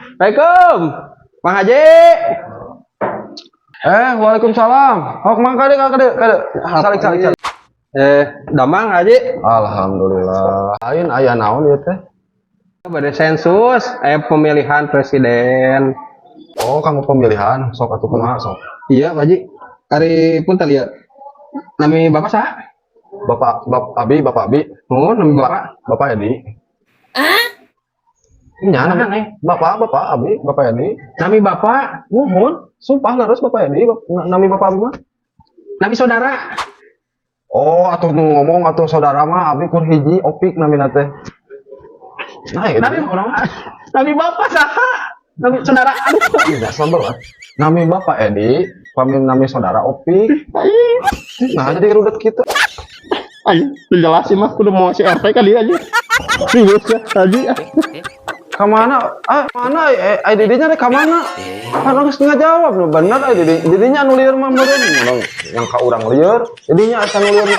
Assalamualaikum, Mang Haji. Waalaikumsalam. Hok mang kade. Salik. Damang Haji. Alhamdulillah. Lain aya naon ieu teh? Bade sensus, pemilihan presiden. Oh, kanggo pemilihan. Sok atuh kumaha sok. Iya, Pak Haji. Ari pun tadi ya. Nami Bapak sah? Bapak Abi. Oh, nami Bapak. Bapak Edi. Nya nami Bapak Abi, Bapak Edi. Nami Bapak. Nuhun, sumpah leres Bapak Edi, nami Bapak Abi mah. Nami saudara. Oh, atuh nu ngomong atuh saudara mah Abi kur hiji opik namina teh. Nah, Nami Bapak sah? Nami saudara. Tidak sabar. Nami Bapak Edi, nami saudara opik. Nah, jadi rudet kita. Ayo, dijelasin mah kudu mau si RT kali aja. Serius ya, Haji. Kamana? Mana? IDD-nya deh kamana? Kan geus ngajawab nu bener IDD. Jadinya anu lieur mah meureun. Yang ka urang lieur, jadinya asa nu lieur.